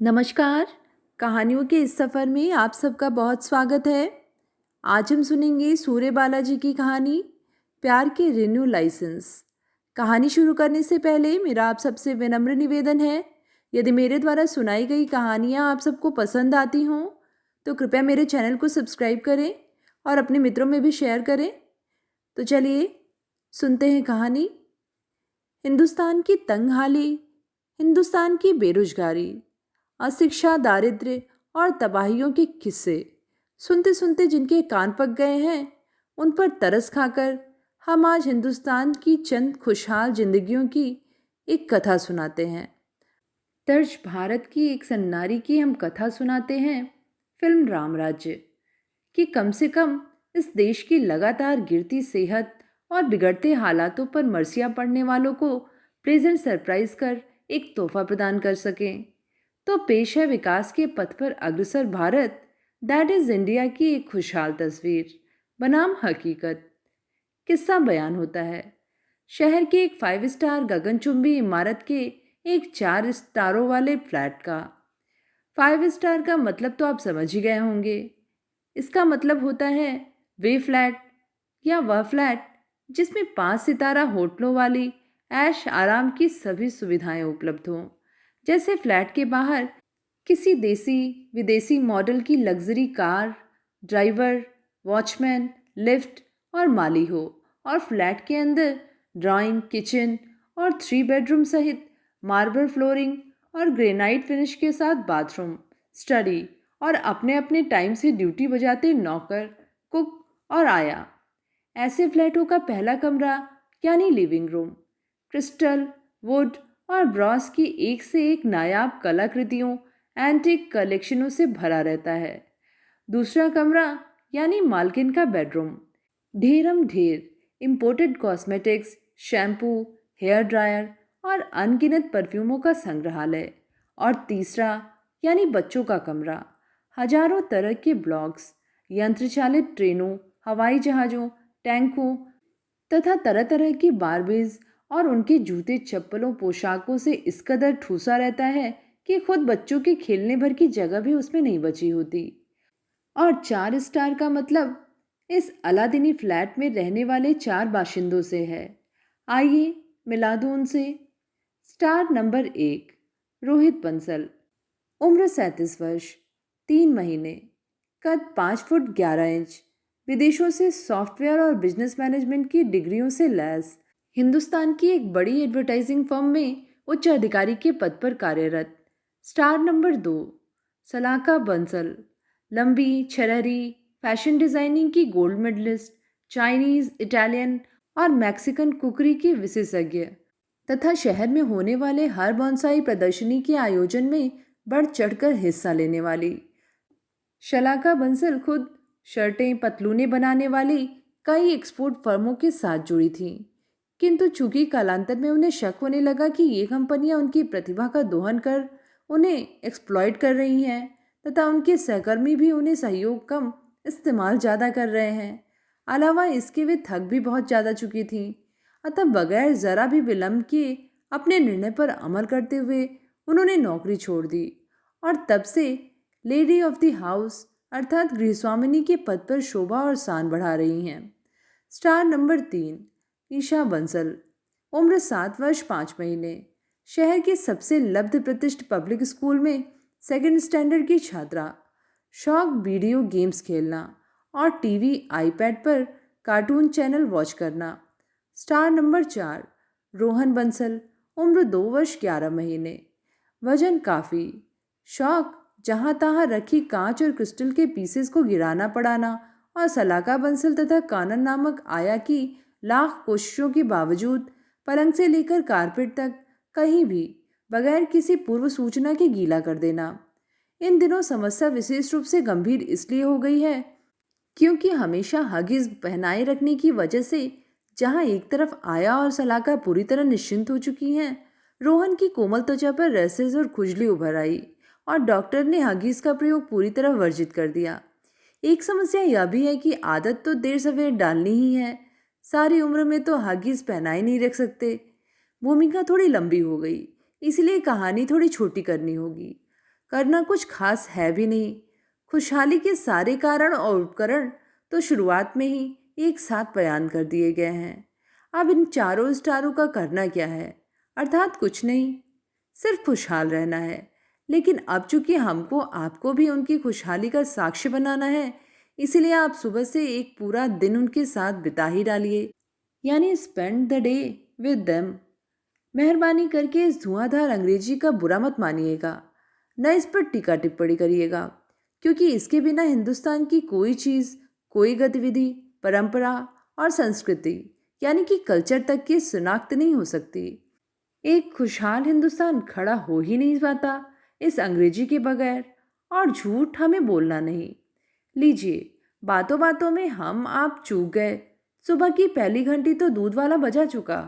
नमस्कार। कहानियों के इस सफ़र में आप सबका बहुत स्वागत है। आज हम सुनेंगे सूर्य बालाजी की कहानी प्यार के रिन्यू लाइसेंस। कहानी शुरू करने से पहले मेरा आप सबसे विनम्र निवेदन है, यदि मेरे द्वारा सुनाई गई कहानियाँ आप सबको पसंद आती हों तो कृपया मेरे चैनल को सब्सक्राइब करें और अपने मित्रों में भी शेयर करें। तो चलिए सुनते हैं कहानी। हिंदुस्तान की तंगहाली, हिंदुस्तान की बेरोजगारी, अशिक्षा, दारिद्र्य और तबाहियों के किस्से सुनते सुनते जिनके कान पक गए हैं, उन पर तरस खाकर हम आज हिंदुस्तान की चंद खुशहाल जिंदगियों की एक कथा सुनाते हैं। तर्ज भारत की एक सन्नारी की हम कथा सुनाते हैं फिल्म रामराज्य कि कम से कम इस देश की लगातार गिरती सेहत और बिगड़ते हालातों पर मरसियाँ पड़ने वालों को प्रेजेंट सरप्राइज कर एक तोहफा प्रदान कर सकें। तो पेश है विकास के पथ पर अग्रसर भारत, दैट इज इंडिया की एक खुशहाल तस्वीर बनाम हकीकत। किस्सा बयान होता है शहर के एक 5 स्टार गगनचुंबी इमारत के एक 4 स्टारों वाले फ्लैट का। 5 स्टार का मतलब तो आप समझ ही गए होंगे। इसका मतलब होता है वे फ्लैट या वह फ्लैट जिसमें 5 सितारा होटलों वाली ऐश आराम की सभी सुविधाएं उपलब्ध हों। जैसे फ्लैट के बाहर किसी देसी विदेशी मॉडल की luxury car, driver, watchman, lift और माली हो, और फ्लैट के अंदर ड्राइंग, किचन और 3 बेडरूम सहित मार्बल फ्लोरिंग और ग्रेनाइट फिनिश के साथ बाथरूम, स्टडी और अपने अपने टाइम से ड्यूटी बजाते नौकर, कुक और आया। ऐसे फ्लैटों का पहला कमरा यानी लिविंग रूम क्रिस्टल, वुड और ब्रॉस की एक से एक नायाब कलाकृतियों, एंटीक कलेक्शनों से भरा रहता है। दूसरा कमरा यानी मालकिन का बेडरूम ढेरम ढेर imported cosmetics, shampoo, hair dryer और अनगिनत परफ्यूमों का संग्रहालय। और तीसरा यानी बच्चों का कमरा हजारों तरह के ब्लॉग्स, यंत्र चालित ट्रेनों, हवाई जहाज़ों, टैंकों तथा तरह तरह की बारबीज और उनके जूते, चप्पलों, पोशाकों से इस कदर ठूसा रहता है कि खुद बच्चों के खेलने भर की जगह भी उसमें नहीं बची होती। और 4 स्टार का मतलब इस अलादीनी फ्लैट में रहने वाले 4 बाशिंदों से है। आइए मिला दूं उनसे। स्टार नंबर 1 रोहित बंसल, उम्र 37 वर्ष, 3 महीने, कद 5 फुट 11 इंच, विदेशों से सॉफ्टवेयर और बिजनेस मैनेजमेंट की डिग्रियों से लैस, हिंदुस्तान की एक बड़ी एडवर्टाइजिंग फर्म में उच्च अधिकारी के पद पर कार्यरत। स्टार नंबर 2 सलाका बंसल, लंबी, छरहरी, फैशन डिजाइनिंग की गोल्ड मेडलिस्ट, चाइनीज, इटालियन और मैक्सिकन कुकरी की विशेषज्ञ तथा शहर में होने वाले हर बॉन्साई प्रदर्शनी के आयोजन में बढ़ चढ़कर हिस्सा लेने वाली। शलाका बंसल खुद शर्टें, पतलूनें बनाने वाली कई एक्सपोर्ट फर्मों के साथ जुड़ी थीं, किंतु चूंकि कालांतर में उन्हें शक होने लगा कि ये कंपनियां उनकी प्रतिभा का दोहन कर उन्हें एक्सप्लॉइट कर रही हैं तथा उनके सहकर्मी भी उन्हें सहयोग कम इस्तेमाल ज़्यादा कर रहे हैं। अलावा इसके वे थक भी बहुत ज़्यादा चुकी थीं। अतः बगैर ज़रा भी विलंब किए अपने निर्णय पर अमल करते हुए उन्होंने नौकरी छोड़ दी और तब से लेडी ऑफ द हाउस अर्थात गृहस्वामिनी के पद पर शोभा और शान बढ़ा रही हैं। स्टार नंबर 3 ईशा बंसल, उम्र 7 वर्ष 5 महीने, शहर के सबसे लब्ध प्रतिष्ठ पब्लिक स्कूल में 2nd स्टैंडर्ड की छात्रा, शौक वीडियो गेम्स खेलना और टीवी आईपैड पर कार्टून चैनल वॉच करना। स्टार नंबर 4 रोहन बंसल, उम्र 2 वर्ष 11 महीने, वजन काफ़ी, शौक जहाँ तहाँ रखी कांच और क्रिस्टल के पीसेस को गिराना पड़ाना और सलाका बंसल तथा कानन नामक आया की लाख कोशिशों के बावजूद पलंग से लेकर कारपेट तक कहीं भी बगैर किसी पूर्व सूचना के गीला कर देना। इन दिनों समस्या विशेष रूप से गंभीर इसलिए हो गई है क्योंकि हमेशा हगिज पहनाए रखने की वजह से जहां एक तरफ आया और सलाका पूरी तरह निश्चिंत हो चुकी हैं, रोहन की कोमल त्वचा पर रैसेज और खुजली उभर आई और डॉक्टर ने हगीज का प्रयोग पूरी तरह वर्जित कर दिया। एक समस्या यह भी है कि आदत तो देर सवेर डालनी ही है, सारी उम्र में तो हगीज पहनाए नहीं रख सकते। भूमिका थोड़ी लंबी हो गई, इसलिए कहानी थोड़ी छोटी करनी होगी। करना कुछ खास है भी नहीं। खुशहाली के सारे कारण और उपकरण तो शुरुआत में ही एक साथ बयान कर दिए गए हैं। अब इन चारों स्टारों का करना क्या है? अर्थात कुछ नहीं, सिर्फ खुशहाल रहना है। लेकिन अब चूंकि हमको आपको भी उनकी खुशहाली का साक्ष्य बनाना है, इसलिए आप सुबह से एक पूरा दिन उनके साथ बिता ही डालिए, यानी spend the day with them. मेहरबानी करके इस धुआंधार अंग्रेजी का बुरा मत मानिएगा, न इस पर टीका टिप्पणी करिएगा, क्योंकि इसके बिना हिंदुस्तान की कोई चीज़, कोई गतिविधि, परंपरा और संस्कृति यानी कि कल्चर तक की शिनाख्त नहीं हो सकती। एक खुशहाल हिंदुस्तान खड़ा हो ही नहीं पाता इस अंग्रेजी के बगैर, और झूठ हमें बोलना नहीं। लीजिए, बातों बातों में हम आप चूक गए। सुबह की पहली घंटी तो दूध वाला बजा चुका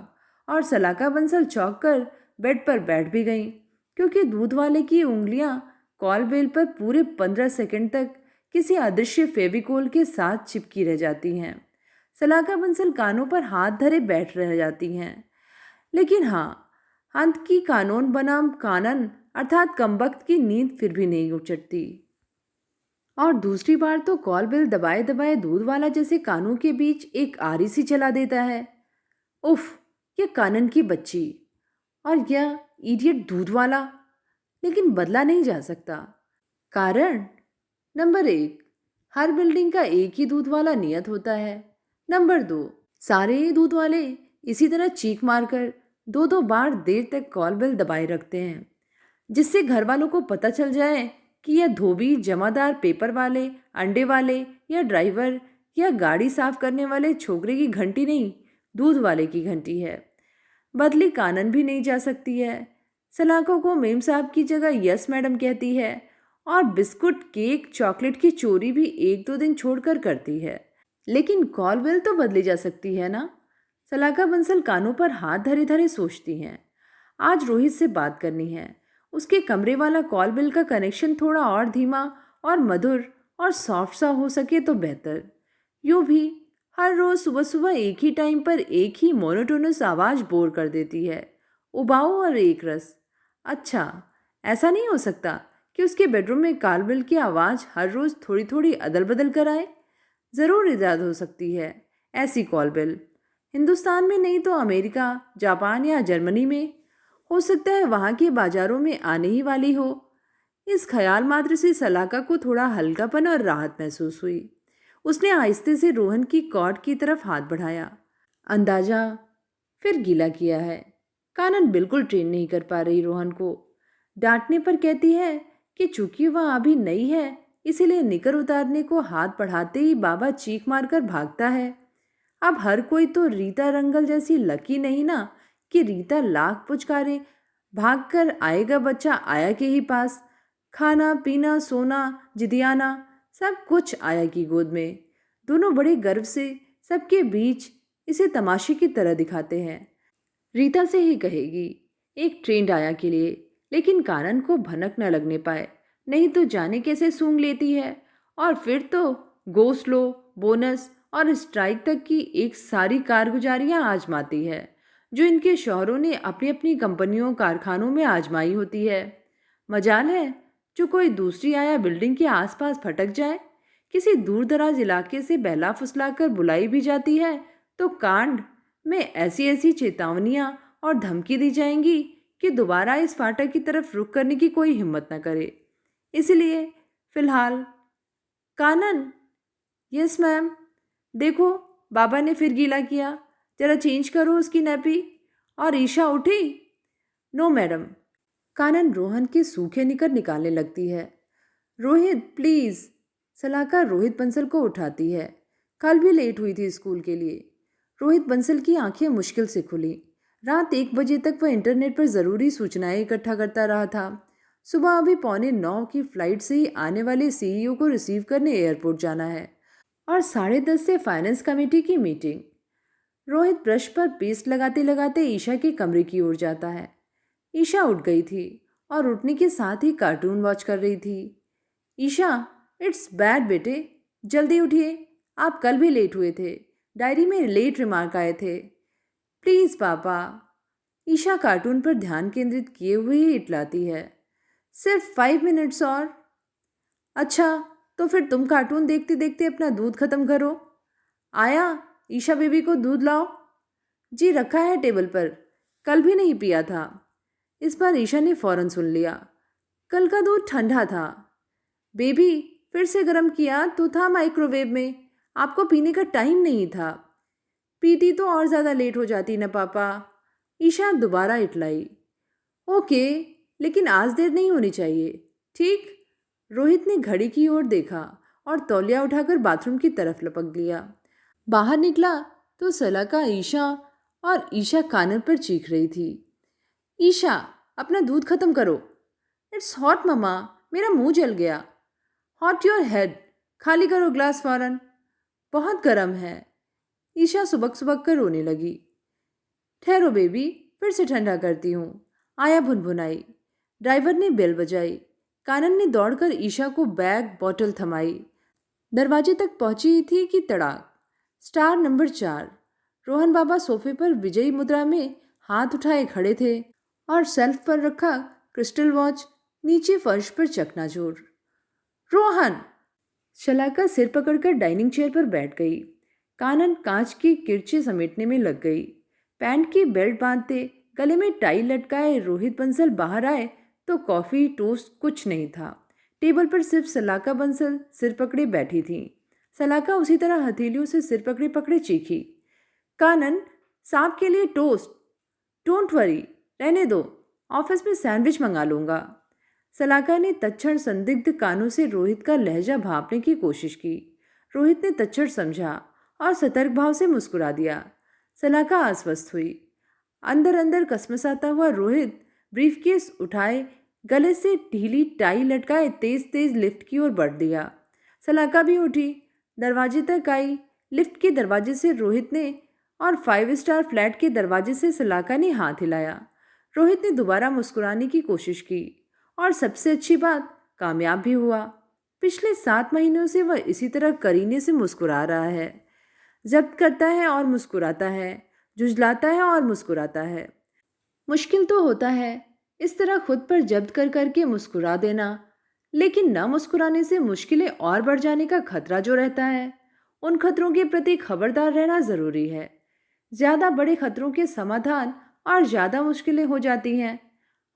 और सलाका बंसल चौंक कर बेड पर बैठ भी गई, क्योंकि दूध वाले की उंगलियां कॉल बेल पर पूरे 15 सेकंड तक किसी अदृश्य फेविकोल के साथ चिपकी रह जाती हैं। सलाका बंसल कानों पर हाथ धरे बैठ रह जाती हैं। लेकिन हाँ, अंत की कानून बनाम कानन अर्थात कमबख्त की नींद फिर भी नहीं उचटती। और दूसरी बार तो कॉल बेल दबाए दबाए दूध वाला जैसे कानों के बीच एक आरी सी चला देता है। उफ, ये कानन की बच्ची और यह इडियट दूध वाला। लेकिन बदला नहीं जा सकता। कारण नंबर 1, हर बिल्डिंग का एक ही दूध वाला नियत होता है। नंबर 2, सारे दूध वाले इसी तरह चीख मारकर दो दो बार देर तक कॉल बेल दबाए रखते हैं, जिससे घर वालों को पता चल जाए कि यह धोबी, जमादार, पेपर वाले, अंडे वाले या ड्राइवर या गाड़ी साफ करने वाले छोकरे की घंटी नहीं, दूध वाले की घंटी है। बदली कानन भी नहीं जा सकती है। सलाखों को मेम साहब की जगह यस मैडम कहती है, और बिस्कुट, केक, चॉकलेट की चोरी भी 1-2 दिन छोड़कर करती है। लेकिन कॉल बेल तो बदली जा सकती है ना? सलाका बंसल कानों पर हाथ धरे धरे सोचती हैं। आज रोहित से बात करनी है। उसके कमरे वाला कॉल बेल का कनेक्शन थोड़ा और धीमा और मधुर और सॉफ्ट सा हो सके तो बेहतर। यूँ भी हर रोज सुबह सुबह एक ही टाइम पर एक ही मोनोटोनस आवाज बोर कर देती है, उबाऊ और एक रस। अच्छा, ऐसा नहीं हो सकता कि उसके बेडरूम में कॉल बेल की आवाज़ हर रोज़ थोड़ी थोड़ी अदल बदल कर आए? ज़रूर ईजाद हो सकती है ऐसी कॉल बेल। हिंदुस्तान में नहीं तो अमेरिका, जापान या जर्मनी में। हो सकता है वहाँ के बाज़ारों में आने ही वाली हो। इस ख्याल मात्र से सलाका को थोड़ा हल्कापन और राहत महसूस हुई। उसने आहिस्ते से रोहन की कॉर्ड की तरफ हाथ बढ़ाया। अंदाजा फिर गीला किया है। कानन बिल्कुल ट्रेन नहीं कर पा रही रोहन को। डांटने पर कहती है कि चूंकि वह अभी नई है, इसीलिए निकर उतारने को हाथ बढ़ाते ही बाबा चीख मारकर भागता है। अब हर कोई तो रीता रंगल जैसी लकी नहीं ना कि रीता लाख पुचकारे भाग कर आएगा बच्चा आया के ही पास। खाना पीना सोना जिदियाना सब कुछ आया की गोद में। दोनों बड़े गर्व से सबके बीच इसे तमाशे की तरह दिखाते हैं। रीता से ही कहेगी एक ट्रेंड आया के लिए, लेकिन कानन को भनक न लगने पाए, नहीं तो जाने कैसे सूंघ लेती है। और फिर तो गो स्लो, बोनस और स्ट्राइक तक की एक सारी कारगुजारियां आजमाती है, जो इनके शौहरों ने अपनी अपनी कंपनियों कारखानों में आजमाई होती है। मजाल है जो कोई दूसरी आया बिल्डिंग के आसपास भटक जाए। किसी दूर दराज इलाके से बहला फुसलाकर बुलाई भी जाती है तो कांड में ऐसी ऐसी चेतावनियां और धमकी दी जाएंगी कि दोबारा इस फाटक की तरफ रुख करने की कोई हिम्मत न करे। इसलिए फिलहाल कानन। Yes ma'am. देखो, बाबा ने फिर गीला किया, जरा चेंज करो उसकी नैपी। और ईशा उठी? No madam. कानन रोहन के सूखे निकर निकालने लगती है। रोहित प्लीज़। सलाका रोहित बंसल को उठाती है। कल भी लेट हुई थी स्कूल के लिए। रोहित बंसल की आंखें मुश्किल से खुली। रात 1 बजे तक वह इंटरनेट पर ज़रूरी सूचनाएं इकट्ठा करता रहा था। सुबह अभी 8:45 की फ़्लाइट से ही आने वाले सीईओ को रिसीव करने एयरपोर्ट जाना है, और 10:30 से फाइनेंस कमेटी की मीटिंग। रोहित ब्रश पर पेस्ट लगाते लगाते ईशा के कमरे की ओर जाता है। ईशा उठ गई थी और उठने के साथ ही कार्टून वॉच कर रही थी। ईशा, इट्स बैड बेटे, जल्दी उठिए। आप कल भी लेट हुए थे, डायरी में लेट रिमार्क आए थे। प्लीज़ पापा। ईशा कार्टून पर ध्यान केंद्रित किए हुए ही इटलाती है। सिर्फ 5 मिनट्स और। अच्छा, तो फिर तुम कार्टून देखते देखते अपना दूध खत्म करो। आया, ईशा बेबी को दूध लाओ। जी रखा है टेबल पर, कल भी नहीं पिया था। इस बार ईशा ने फौरन सुन लिया। कल का दूध ठंडा था। बेबी, फिर से गर्म किया तो था माइक्रोवेव में, आपको पीने का टाइम नहीं था। पीती तो और ज़्यादा लेट हो जाती ना पापा। ईशा दोबारा इटलाई। ओके, लेकिन आज देर नहीं होनी चाहिए, ठीक? रोहित ने घड़ी की ओर देखा और तौलिया उठाकर बाथरूम की तरफ लपक लिया। बाहर निकला तो सलाका ईशा और ईशा कानर पर चीख रही थी। ईशा, अपना दूध खत्म करो। इट्स हॉट ममा, मेरा मुंह जल गया। हॉट योर हेड, खाली करो ग्लास फौरन। बहुत गर्म है। ईशा सुबक सुबक कर रोने लगी। ठहरो बेबी, फिर से ठंडा करती हूँ। आया भुनभुनाई। ड्राइवर ने बेल बजाई। कानन ने दौड़कर ईशा को बैग बॉटल थमाई। दरवाजे तक पहुंची थी कि तड़ाक। Star number 4। रोहन बाबा सोफे पर विजयी मुद्रा में हाथ उठाए खड़े थे और शेल्फ पर रखा क्रिस्टल वॉच नीचे फर्श पर चकनाचूर। रोहन! शलाका सिर पकड़कर डाइनिंग चेयर पर बैठ गई। कानन कांच की किरची समेटने में लग गई। पैंट की बेल्ट बांधते, गले में टाई लटकाए रोहित बंसल बाहर आए तो कॉफी टोस्ट कुछ नहीं था। टेबल पर सिर्फ सलाका बंसल सिर पकड़े बैठी थी। सलाका उसी तरह हथेलियों से सिर पकड़े पकड़े चीखी। कानन, सांप के लिए टोस्ट। डोंट वरी, रहने दो, ऑफिस में सैंडविच मंगा लूंगा। सलाका ने तत्क्षण संदिग्ध कानों से रोहित का लहजा भांपने की कोशिश की। रोहित ने तत्क्षण समझा और सतर्क भाव से मुस्कुरा दिया। सलाका आश्वस्त हुई। अंदर अंदर कसमसाता हुआ रोहित ब्रीफकेस उठाए, गले से ढीली टाई लटकाए तेज तेज लिफ्ट की ओर बढ़ दिया। सलाका भी उठी, दरवाजे तक आई। लिफ्ट के दरवाजे से रोहित ने और 5 स्टार फ्लैट के दरवाजे से सलाका ने हाथ हिलाया। रोहित ने दोबारा मुस्कुराने की कोशिश की और सबसे अच्छी बात, कामयाब भी हुआ। पिछले 7 महीनों से वह इसी तरह करीने से मुस्कुरा रहा है। जब्त करता है और मुस्कुराता है, झुंझलाता है और मुस्कुराता है। मुश्किल तो होता है इस तरह खुद पर जब्त कर करके मुस्कुरा देना, लेकिन न मुस्कुराने से मुश्किलें और बढ़ जाने का खतरा जो रहता है, उन खतरों के प्रति खबरदार रहना ज़रूरी है। ज़्यादा बड़े खतरों के समाधान और ज़्यादा मुश्किलें हो जाती हैं।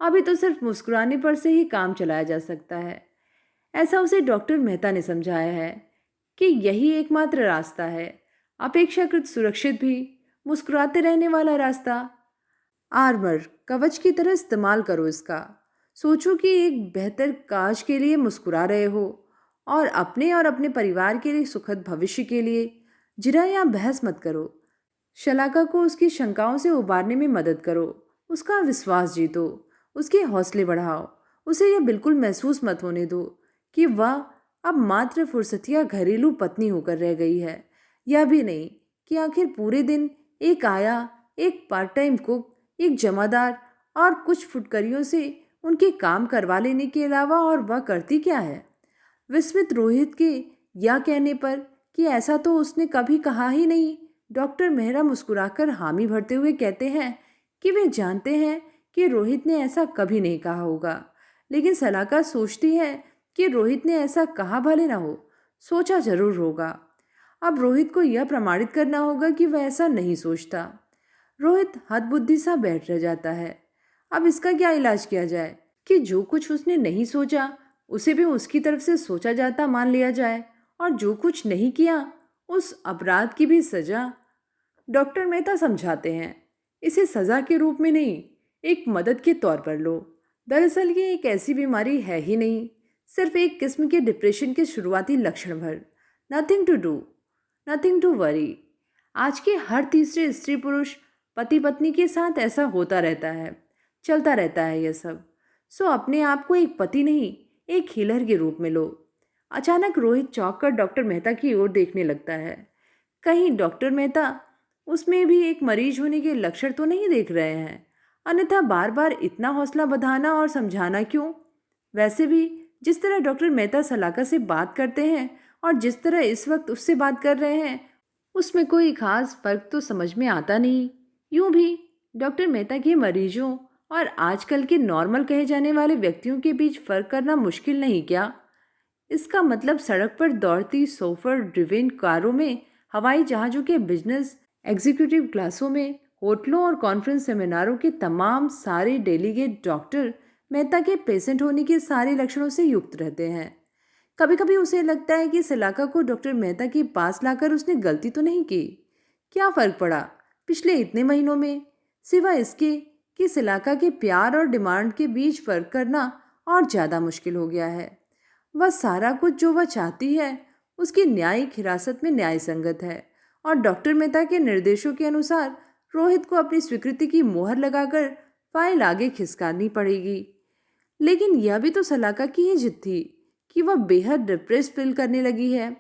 अभी तो सिर्फ मुस्कुराने पर से ही काम चलाया जा सकता है। ऐसा उसे डॉक्टर मेहता ने समझाया है कि यही एकमात्र रास्ता है, अपेक्षाकृत सुरक्षित भी, मुस्कुराते रहने वाला रास्ता। आर्मर, कवच की तरह इस्तेमाल करो इसका। सोचो कि एक बेहतर काज के लिए मुस्कुरा रहे हो और अपने परिवार के लिए सुखद भविष्य के लिए। जिरा या बहस मत करो। शलाका को उसकी शंकाओं से उबारने में मदद करो। उसका विश्वास जीतो, उसके हौसले बढ़ाओ। उसे यह बिल्कुल महसूस मत होने दो कि वह अब मात्र फुर्सतिया घरेलू पत्नी होकर रह गई है। यह भी नहीं कि आखिर पूरे दिन एक आया, एक पार्ट टाइम कुक, एक जमादार और कुछ फुटकरियों से उनके काम करवा लेने के अलावा और वह करती क्या है। विस्मित रोहित के या कहने पर कि ऐसा तो उसने कभी कहा ही नहीं, डॉक्टर मेहरा मुस्कुराकर हामी भरते हुए कहते हैं कि वे जानते हैं कि रोहित ने ऐसा कभी नहीं कहा होगा। लेकिन सलाका सोचती है कि रोहित ने ऐसा कहा भले ना हो, सोचा जरूर होगा। अब रोहित को यह प्रमाणित करना होगा कि वह ऐसा नहीं सोचता। रोहित हदबुद्धि सा बैठ रह जाता है। अब इसका क्या इलाज किया जाए कि जो कुछ उसने नहीं सोचा उसे भी उसकी तरफ से सोचा जाता मान लिया जाए, और जो कुछ नहीं किया उस अपराध की भी सजा। डॉक्टर मेहता समझाते हैं, इसे सजा के रूप में नहीं, एक मदद के तौर पर लो। दरअसल ये एक ऐसी बीमारी है ही नहीं, सिर्फ एक किस्म के डिप्रेशन के शुरुआती लक्षण भर। Nothing to do, nothing to worry. आज के हर तीसरे स्त्री पुरुष पति पत्नी के साथ ऐसा होता रहता है, चलता रहता है यह सब। सो अपने आप को एक पति नहीं, एक हीलर के रूप में लो। अचानक रोहित चौंक कर डॉक्टर मेहता की ओर देखने लगता है। कहीं डॉक्टर मेहता उसमें भी एक मरीज होने के लक्षण तो नहीं देख रहे हैं, अन्यथा बार बार इतना हौसला बढ़ाना और समझाना क्यों। वैसे भी जिस तरह डॉक्टर मेहता सलाका से बात करते हैं और जिस तरह इस वक्त उससे बात कर रहे हैं, उसमें कोई खास फर्क तो समझ में आता नहीं। यूं भी डॉक्टर मेहता के मरीजों और आजकल के नॉर्मल कहे जाने वाले व्यक्तियों के बीच फ़र्क करना मुश्किल नहीं क्या? इसका मतलब सड़क पर दौड़ती सोफर ड्रिवेन कारों में, हवाई जहाज़ों के बिजनेस एग्जीक्यूटिव क्लासों में, होटलों और कॉन्फ्रेंस सेमिनारों के तमाम सारे डेलीगेट डॉक्टर मेहता के पेशेंट होने के सारे लक्षणों से युक्त रहते हैं। कभी कभी उसे लगता है कि सलाका को डॉक्टर मेहता के पास लाकर उसने गलती तो नहीं की। क्या फ़र्क पड़ा पिछले इतने महीनों में, सिवाय इसके कि सलाका के प्यार और डिमांड के बीच फ़र्क करना और ज़्यादा मुश्किल हो गया है। वह सारा कुछ जो वह चाहती है उसकी न्यायिक हिरासत में न्याय संगत है, और डॉक्टर मेहता के निर्देशों के अनुसार रोहित को अपनी स्वीकृति की मोहर लगाकर फाइल आगे खिसकानी पड़ेगी। लेकिन यह भी तो सलाका की ही जिद थी कि वह बेहद डिप्रेस फील करने लगी है।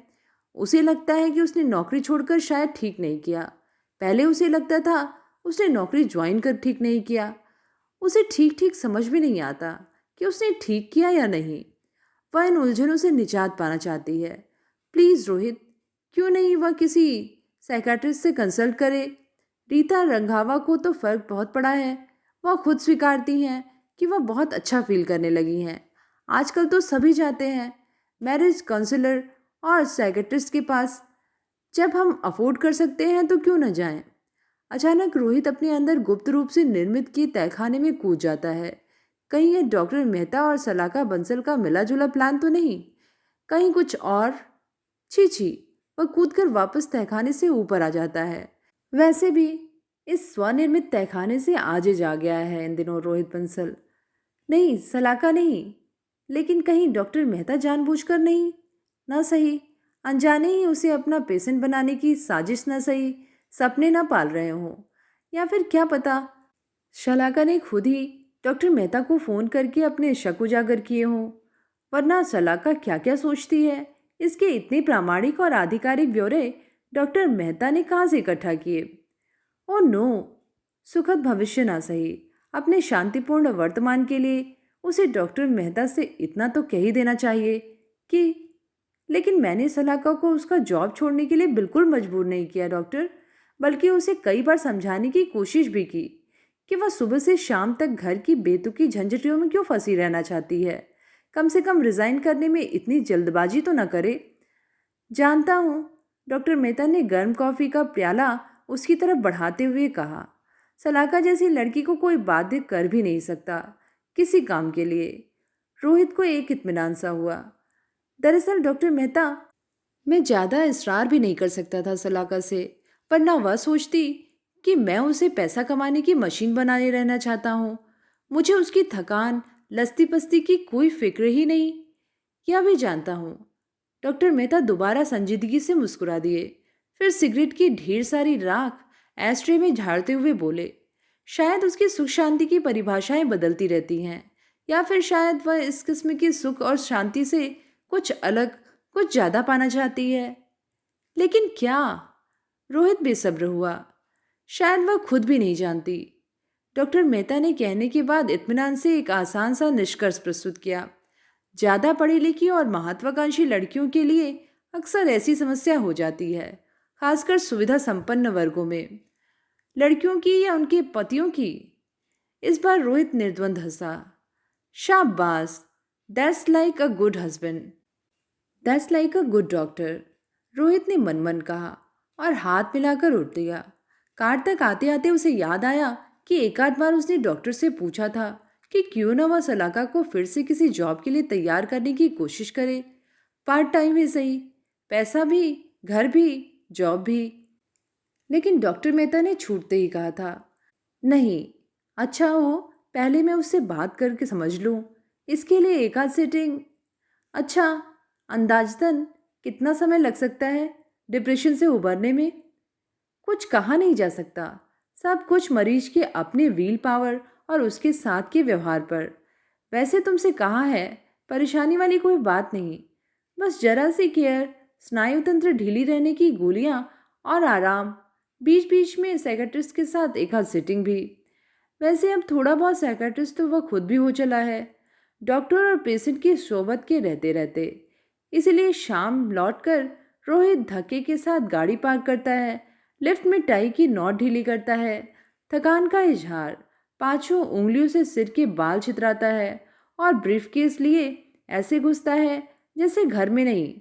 उसे लगता है कि उसने नौकरी छोड़कर शायद ठीक नहीं किया। पहले उसे लगता था उसने नौकरी ज्वाइन कर ठीक नहीं किया। उसे ठीक ठीक समझ भी नहीं आता कि उसने ठीक किया या नहीं। वह इन उलझनों से निजात पाना चाहती है। प्लीज़ रोहित, क्यों नहीं वह किसी साइकाट्रिस्ट से कंसल्ट करे? रीता रंघावा को तो फ़र्क बहुत पड़ा है। वह खुद स्वीकारती हैं कि वह बहुत अच्छा फील करने लगी हैं। आजकल तो सभी जाते हैं मैरिज काउंसलर और साइकेट्रिस्ट के पास। जब हम अफोर्ड कर सकते हैं तो क्यों न जाएं? अचानक रोहित अपने अंदर गुप्त रूप से निर्मित किए तहखाने में कूद जाता है। कहीं ये डॉक्टर मेहता और सलाका बंसल का मिला जुला प्लान तो नहीं? कहीं कुछ और? छी छी, वह कूदकर वापस तहखाने से ऊपर आ जाता है। वैसे भी इस स्वनिर्मित तहखाने से आजिज आ गया है इन दिनों रोहित बंसल। नहीं, सलाका नहीं। लेकिन कहीं डॉक्टर मेहता जानबूझकर नहीं? ना सही, अनजाने ही उसे अपना पेशेंट बनाने की साजिश न सही, सपने ना पाल रहे हों। या फिर क्या पता सलाका ने खुद ही डॉक्टर मेहता को फ़ोन करके अपने शक उजागर किए हों। वरना सलाका क्या क्या सोचती है, इसके इतने प्रामाणिक और आधिकारिक ब्यौरे डॉक्टर मेहता ने कहाँ से इकट्ठा किए? ओ नो, सुखद भविष्य ना सही, अपने शांतिपूर्ण वर्तमान के लिए उसे डॉक्टर मेहता से इतना तो कह ही देना चाहिए कि लेकिन मैंने सलाका को उसका जॉब छोड़ने के लिए बिल्कुल मजबूर नहीं किया डॉक्टर, बल्कि उसे कई बार समझाने की कोशिश भी की कि वह सुबह से शाम तक घर की बेतुकी झंझटियों में क्यों फंसी रहना चाहती है। कम से कम रिज़ाइन करने में इतनी जल्दबाजी तो न करे। जानता हूँ, डॉक्टर मेहता ने गर्म कॉफ़ी का प्याला उसकी तरफ बढ़ाते हुए कहा। सलाका जैसी लड़की को कोई बाध्य कर भी नहीं सकता किसी काम के लिए। रोहित को एक इत्मीनान सा हुआ। दरअसल डॉक्टर मेहता, मैं ज़्यादा इसरार भी नहीं कर सकता था सलाका से, पर ना वह सोचती कि मैं उसे पैसा कमाने की मशीन बनाने रहना चाहता हूँ। मुझे उसकी थकान लस्ती पस्ती की कोई फिक्र ही नहीं। यह भी जानता हूँ। डॉक्टर मेहता दोबारा संजीदगी से मुस्कुरा दिए, फिर सिगरेट की ढेर सारी राख एस्ट्रे में झाड़ते हुए बोले, शायद उसकी सुख शांति की परिभाषाएं बदलती रहती हैं, या फिर शायद वह इस किस्म की सुख और शांति से कुछ अलग, कुछ ज़्यादा पाना चाहती है। लेकिन क्या? रोहित बेसब्र हुआ। शायद वह खुद भी नहीं जानती। डॉक्टर मेहता ने कहने के बाद इत्मीनान से एक आसान सा निष्कर्ष प्रस्तुत किया। ज़्यादा पढ़ी लिखी और महत्वाकांक्षी लड़कियों के लिए अक्सर ऐसी समस्या हो जाती है, खासकर सुविधा संपन्न वर्गों में। लड़कियों की या उनके पतियों की? इस बार रोहित निर्द्वंद हंसा। शाबाश, that's like a good husband, that's like a good doctor, Rohit ने मन मन कहा और हाथ मिलाकर उठ दिया। कार तक आते आते उसे याद आया कि एक आध बार उसने डॉक्टर से पूछा था कि क्यों न वह सलाका को फिर से किसी जॉब के लिए तैयार करने की कोशिश करे। पार्ट टाइम ही सही, पैसा भी, घर भी, जॉब भी। लेकिन डॉक्टर मेहता ने छूटते ही कहा था, नहीं, अच्छा हो पहले मैं उससे बात करके समझ लूँ। इसके लिए एक आध सेटिंग। अच्छा, अंदाजतन कितना समय लग सकता है डिप्रेशन से उबरने में? कुछ कहा नहीं जा सकता। सब कुछ मरीज के अपने व्हील पावर और उसके साथ के व्यवहार पर। वैसे तुमसे कहा है, परेशानी वाली कोई बात नहीं, बस जरा सी केयर, स्नायु तंत्र ढीली रहने की गोलियां और आराम, बीच बीच में साइकियाट्रिस्ट के साथ एक आध सिटिंग भी। वैसे अब थोड़ा बहुत साइकियाट्रिस्ट तो वह खुद भी हो चला है, डॉक्टर और पेशेंट की सोबत के रहते रहते। इसलिए शाम लौटकर रोहित धक्के के साथ गाड़ी पार्क करता है, लिफ्ट में टाई की नॉट ढीली करता है, थकान का इजहार, पांचों उंगलियों से सिर के बाल छितराता है और ब्रीफकेस लिए ऐसे घुसता है जैसे घर में नहीं,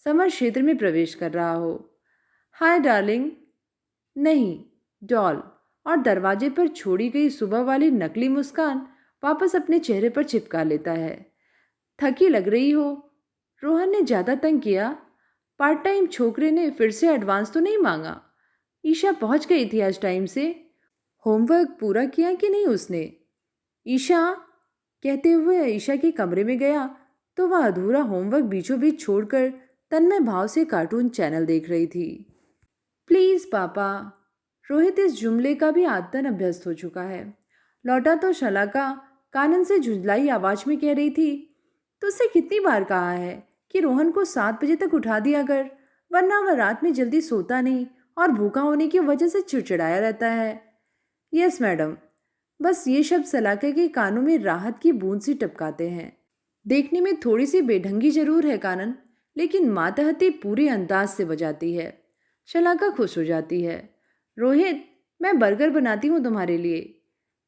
समर क्षेत्र में प्रवेश कर रहा हो। हाय डार्लिंग, नहीं, डॉल, और दरवाजे पर छोड़ी गई सुबह वाली नकली मुस्कान वापस अपने चेहरे पर चिपका लेता है। थकी लग रही हो? रोहन ने ज्यादा तंग किया? पार्ट टाइम छोकरे ने फिर से एडवांस तो नहीं मांगा? ईशा पहुंच गई थी आज टाइम से? होमवर्क पूरा किया कि नहीं उसने? ईशा कहते हुए ईशा के कमरे में गया तो वह अधूरा होमवर्क बीचों बीच छोड़कर तन्मय भाव से कार्टून चैनल देख रही थी। प्लीज पापा। रोहित इस जुमले का भी आदतन अभ्यस्त हो चुका है। लौटा तो शलाका कानन से झुंझलाई आवाज में कह रही थी, तुझसे कितनी बार कहा है कि रोहन को 7 बजे तक उठा दिया कर, वरना वह रात में जल्दी सोता नहीं और भूखा होने की वजह से चिड़चिड़ाया रहता है। Yes madam. बस ये शब्द सलाके के कानों में राहत की बूंद सी टपकाते हैं। देखने में थोड़ी सी बेढंगी जरूर है कानन, लेकिन मातहती पूरे अंदाज से बजाती है। शलाका खुश हो जाती है। रोहित, मैं बर्गर बनाती हूँ तुम्हारे लिए।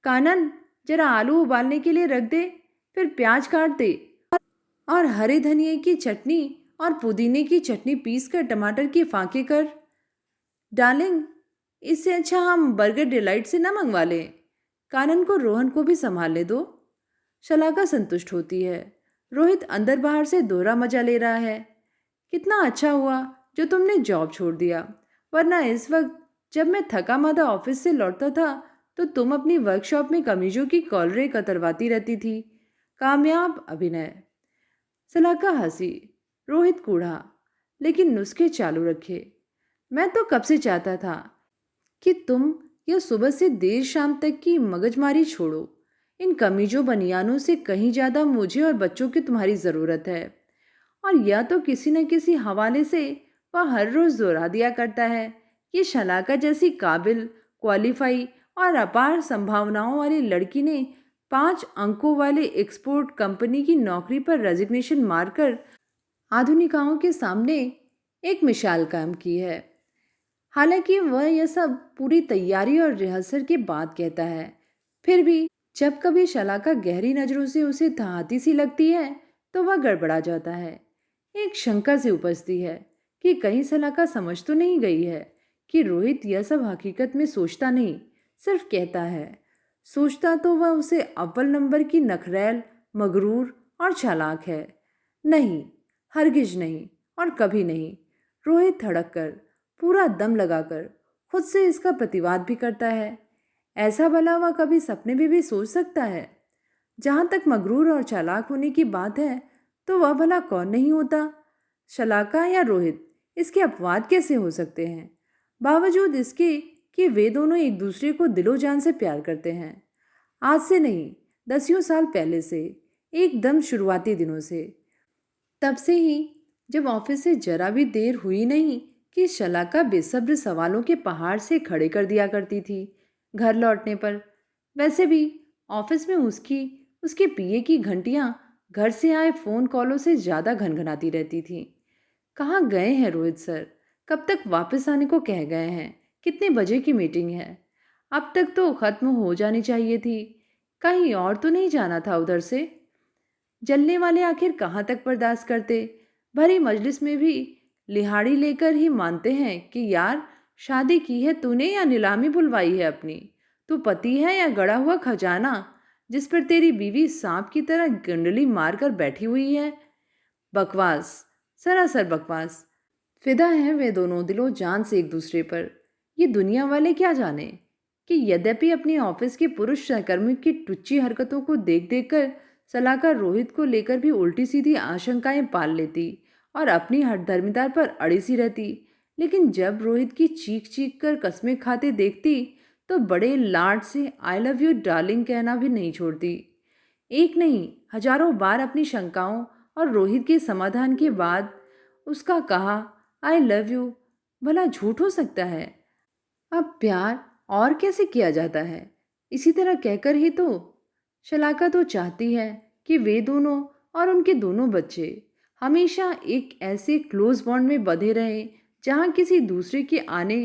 कानन, जरा आलू उबालने के लिए रख दे, फिर प्याज काट दे और हरे धनिए की चटनी और पुदीने की चटनी पीस कर टमाटर की फांके कर। डार्लिंग, इससे अच्छा हम बर्गर डिलाइट से ना मंगवा लें। कानन को रोहन को भी संभालने दो। शलाका संतुष्ट होती है। रोहित अंदर बाहर से दोहरा मजा ले रहा है। कितना अच्छा हुआ जो तुमने जॉब छोड़ दिया, वरना इस वक्त जब मैं थका मादा ऑफिस से लौटता था तो तुम अपनी वर्कशॉप में कमीजों की कॉलरें कतरवाती रहती थी। कामयाब अभिनय। सलाका हंसी। रोहित कूढ़ा, लेकिन नुस्खे चालू रखे। मैं तो कब से चाहता था कि तुम यह सुबह से देर शाम तक की मगजमारी छोड़ो। इन कमीजों बनियानों से कहीं ज्यादा मुझे और बच्चों की तुम्हारी जरूरत है। और या तो किसी न किसी हवाले से वह हर रोज दोहरा दिया करता है कि शलाका जैसी काबिल, क्वालिफाई और अपार संभावनाओं वाली लड़की ने 5 अंकों वाले एक्सपोर्ट कंपनी की नौकरी पर रेजिग्नेशन मारकर आधुनिकाओं के सामने एक मिसाल कायम की है। हालांकि वह यह सब पूरी तैयारी और रिहर्सल के बाद कहता है, फिर भी जब कभी शलाका गहरी नजरों से उसे थाहती सी लगती है तो वह गड़बड़ा जाता है। एक शंका से उपजती है कि कहीं शलाका समझ तो नहीं गई है कि रोहित यह सब हकीकत में सोचता नहीं, सिर्फ कहता है। सोचता तो वह उसे अव्वल नंबर की नखरैल, मगरूर और चालाक है। नहीं, हरगिज नहीं और कभी नहीं। रोहित धड़क कर, पूरा दम लगाकर खुद से इसका प्रतिवाद भी करता है। ऐसा भला वह कभी सपने में भी सोच सकता है? जहां तक मगरूर और चालाक होने की बात है तो वह भला कौन नहीं होता? शलाका या रोहित? इसके अपवाद कैसे हो सकते हैं, बावजूद इसके कि वे दोनों एक दूसरे को दिलो जान से प्यार करते हैं। आज से नहीं, 10 साल पहले से, एकदम शुरुआती दिनों से। तब से ही जब ऑफिस से जरा भी देर हुई नहीं कि शलाका बेसब्र सवालों के पहाड़ से खड़े कर दिया करती थी घर लौटने पर। वैसे भी ऑफिस में उसकी उसके पीए की घंटियां घर से आए फोन कॉलों से ज्यादा घनघनाती रहती थीं। कहाँ गए हैं रोहित सर? कब तक वापस आने को कह गए हैं? कितने बजे की मीटिंग है? अब तक तो खत्म हो जानी चाहिए थी। कहीं और तो नहीं जाना था उधर से? जलने वाले आखिर कहाँ तक बर्दाश्त करते? भरी मजलिस में भी लिहाड़ी लेकर ही मानते हैं कि यार, शादी की है तूने या नीलामी बुलवाई है अपनी? तू पति है या गड़ा हुआ खजाना जिस पर तेरी बीवी सांप की तरह गंडली मारकर बैठी हुई है? बकवास, सरासर बकवास। फिदा हैं वे दोनों दिलो जान से एक दूसरे पर। ये दुनिया वाले क्या जाने कि यद्यपि अपने ऑफिस के पुरुष सहकर्मियों की टुच्ची हरकतों को देख देख कर सलाहकार रोहित को लेकर भी उल्टी सीधी आशंकाएं पाल लेती और अपनी हठधर्मिता पर अड़ी सी रहती, लेकिन जब रोहित की चीख चीख कर कस्में खाते देखती तो बड़े लाड से आई लव यू डार्लिंग कहना भी नहीं छोड़ती। एक नहीं, हजारों बार अपनी शंकाओं और रोहित के समाधान के बाद उसका कहा आई लव यू भला झूठ हो सकता है? अब प्यार और कैसे किया जाता है? इसी तरह कहकर ही तो। शलाका तो चाहती है कि वे दोनों और उनके दोनों बच्चे हमेशा एक ऐसे क्लोज बॉन्ड में बंधे रहें जहां किसी दूसरे के आने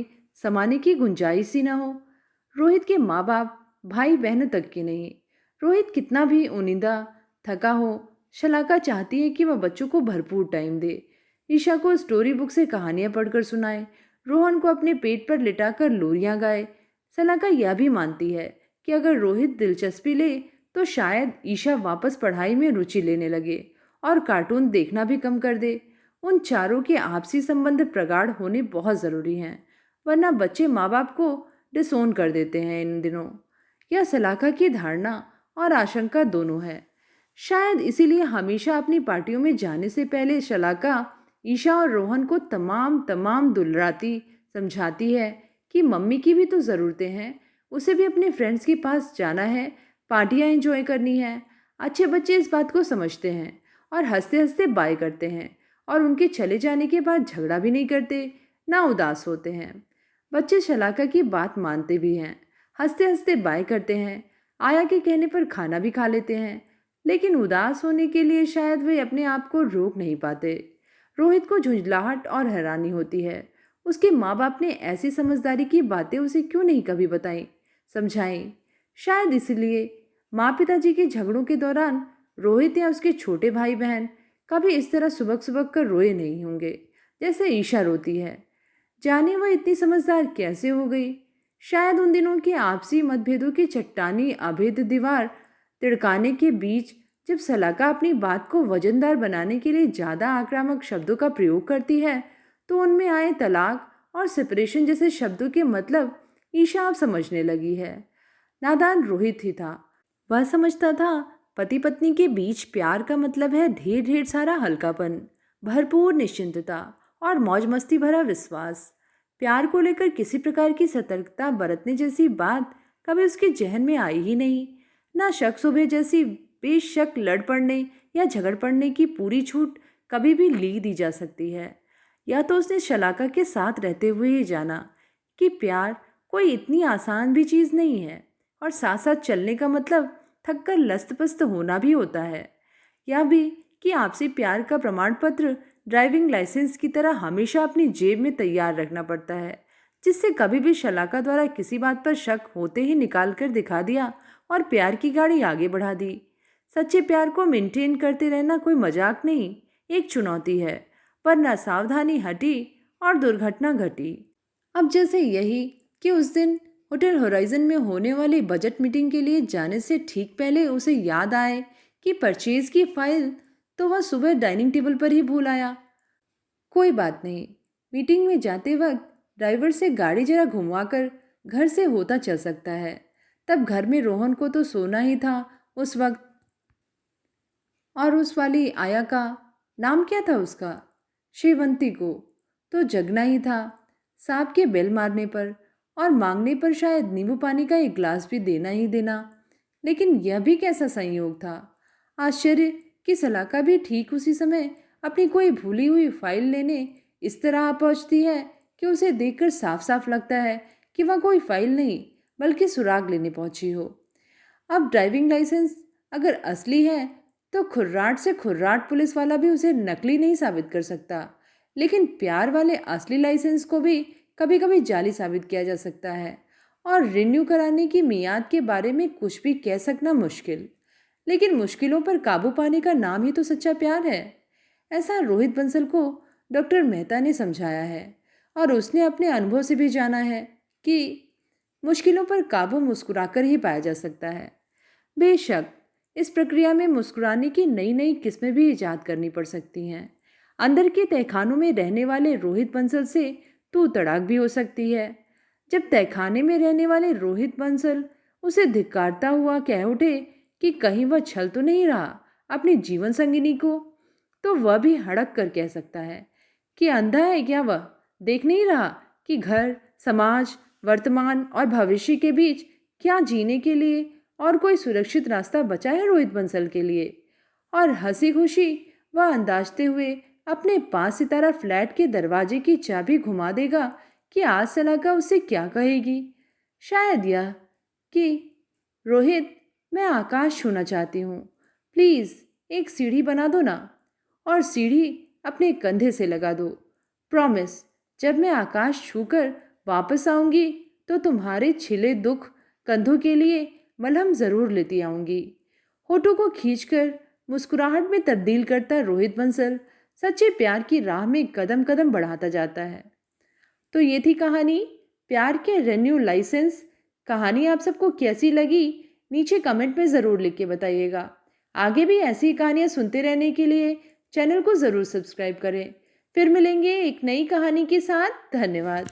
समाने की गुंजाइश ही न हो। रोहित के माँ बाप भाई बहनों तक की नहीं। रोहित कितना भी उनिंदा थका हो, शलाका चाहती है कि वह बच्चों को भरपूर टाइम दे। ईशा को स्टोरी बुक से कहानियां पढ़कर सुनाए, रोहन को अपने पेट पर लिटाकर लोरियां गाए। शलाका यह भी मानती है कि अगर रोहित दिलचस्पी ले तो शायद ईशा वापस पढ़ाई में रुचि लेने लगे और कार्टून देखना भी कम कर दे। उन चारों के आपसी संबंध प्रगाढ़ होने बहुत ज़रूरी हैं, वरना बच्चे माँ बाप को डिसोन कर देते हैं इन दिनों। यह सलाखा की धारणा और आशंका दोनों है। शायद इसीलिए हमेशा अपनी पार्टियों में जाने से पहले शलाका ईशा और रोहन को तमाम तमाम दुलराती समझाती है कि मम्मी की भी तो ज़रूरतें हैं, उसे भी अपने फ्रेंड्स के पास जाना है, पार्टियाँ एंजॉय करनी है। अच्छे बच्चे इस बात को समझते हैं और हंसते हंसते बाय करते हैं, और उनके चले जाने के बाद झगड़ा भी नहीं करते, ना उदास होते हैं। बच्चे शलाका की बात मानते भी हैं, हंसते हंसते बाय करते हैं, आया के कहने पर खाना भी खा लेते हैं, लेकिन उदास होने के लिए शायद वे अपने आप को रोक नहीं पाते। रोहित को झुंझलाहट और हैरानी होती है, उसके माँ बाप ने ऐसी समझदारी की बातें उसे क्यों नहीं कभी बताई, समझाई। शायद इसलिए माँ पिताजी के झगड़ों के दौरान रोहित या उसके छोटे भाई बहन कभी इस तरह सुबक सुबक कर रोए नहीं होंगे जैसे ईशा रोती है। जाने वह इतनी समझदार कैसे हो गई। शायद उन दिनों के आपसी मतभेदों की चट्टानी अभेद दीवार तिड़काने के बीच जब सलाका अपनी बात को वजनदार बनाने के लिए ज़्यादा आक्रामक शब्दों का प्रयोग करती है, तो उनमें आए तलाक और सेपरेशन जैसे शब्दों के मतलब ईशा अब समझने लगी है। नादान रोहित ही था। वह समझता था पति पत्नी के बीच प्यार का मतलब है ढेर ढेर सारा हल्कापन, भरपूर निश्चिंतता और मौज मस्ती भरा विश्वास। प्यार को लेकर किसी प्रकार की सतर्कता बरतने जैसी बात कभी उसके जहन में आई ही नहीं। ना शक सुबह जैसी बेशक लड़ पड़ने या झगड़ पड़ने की पूरी छूट कभी भी ली दी जा सकती है। या तो उसने शलाका के साथ रहते हुए ही जाना कि प्यार कोई इतनी आसान भी चीज़ नहीं है, और साथ साथ चलने का मतलब थक कर लस्त-पस्त होना भी होता है। या भी कि आपसी प्यार का प्रमाण पत्र ड्राइविंग लाइसेंस की तरह हमेशा अपनी जेब में तैयार रखना पड़ता है, जिससे कभी भी शलाका द्वारा किसी बात पर शक होते ही निकाल कर दिखा दिया और प्यार की गाड़ी आगे बढ़ा दी। सच्चे प्यार को मेंटेन करते रहना कोई मजाक नहीं, एक चुनौती है, वरना सावधानी हटी और दुर्घटना घटी। अब जैसे यही कि उस दिन होटल होराइजन में होने वाली बजट मीटिंग के लिए जाने से ठीक पहले उसे याद आए कि परचेज की फाइल तो वह सुबह डाइनिंग टेबल पर ही भूल आया। कोई बात नहीं, मीटिंग में जाते वक्त ड्राइवर से गाड़ी जरा घुमवाकर घर से होता चल सकता है। तब घर में रोहन को तो सोना ही था उस वक्त, और उस वाली आया का नाम क्या था उसका, शेवंती को तो जगना ही था। सांप के बेल मारने पर और मांगने पर शायद नींबू पानी का एक गिलास भी देना ही देना। लेकिन यह भी कैसा संयोग था। आश्चर्य कि सलाका भी ठीक उसी समय अपनी कोई भूली हुई फाइल लेने इस तरह आ पहुंचती है कि उसे देखकर साफ साफ लगता है कि वह कोई फाइल नहीं बल्कि सुराग लेने पहुंची हो। अब ड्राइविंग लाइसेंस अगर असली है तो खुर्राट से खुर्राट पुलिस वाला भी उसे नकली नहीं साबित कर सकता, लेकिन प्यार वाले असली लाइसेंस को भी कभी कभी जाली साबित किया जा सकता है, और रिन्यू कराने की मियाद के बारे में कुछ भी कह सकना मुश्किल। लेकिन मुश्किलों पर काबू पाने का नाम ही तो सच्चा प्यार है। ऐसा रोहित बंसल को डॉक्टर मेहता ने समझाया है, और उसने अपने अनुभव से भी जाना है कि मुश्किलों पर काबू मुस्कुराकर ही पाया जा सकता है। बेशक इस प्रक्रिया में मुस्कुराने की नई नई किस्में भी ईजाद करनी पड़ सकती हैं। अंदर के तहखानों में रहने वाले रोहित बंसल से तू तड़ाक भी हो सकती है। जब तहखाने में रहने वाले रोहित बंसल उसे धिक्कारता हुआ कह उठे कि कहीं वह छल तो नहीं रहा अपनी जीवन संगिनी को, तो वह भी हड़क कर कह सकता है कि अंधा है क्या वह, देख नहीं रहा कि घर, समाज, वर्तमान और भविष्य के बीच क्या जीने के लिए और कोई सुरक्षित रास्ता बचा है रोहित बंसल के लिए। और हंसी खुशी वह अंदाजते हुए अपने 5 सितारा फ्लैट के दरवाजे की चाबी घुमा देगा कि आज सलाका उससे क्या कहेगी। शायद यह कि रोहित, मैं आकाश छूना चाहती हूँ, प्लीज़ एक सीढ़ी बना दो ना, और सीढ़ी अपने कंधे से लगा दो। प्रॉमिस, जब मैं आकाश छूकर वापस आऊँगी तो तुम्हारे छिले दुख कंधों के लिए मलहम ज़रूर लेती आऊँगी। होठों को खींचकर मुस्कुराहट में तब्दील करता रोहित बंसल सच्चे प्यार की राह में कदम कदम बढ़ाता जाता है। तो ये थी कहानी प्यार के रेन्यू लाइसेंस। कहानी आप सबको कैसी लगी नीचे कमेंट में ज़रूर लिख के बताइएगा। आगे भी ऐसी कहानियाँ सुनते रहने के लिए चैनल को ज़रूर सब्सक्राइब करें। फिर मिलेंगे एक नई कहानी के साथ। धन्यवाद।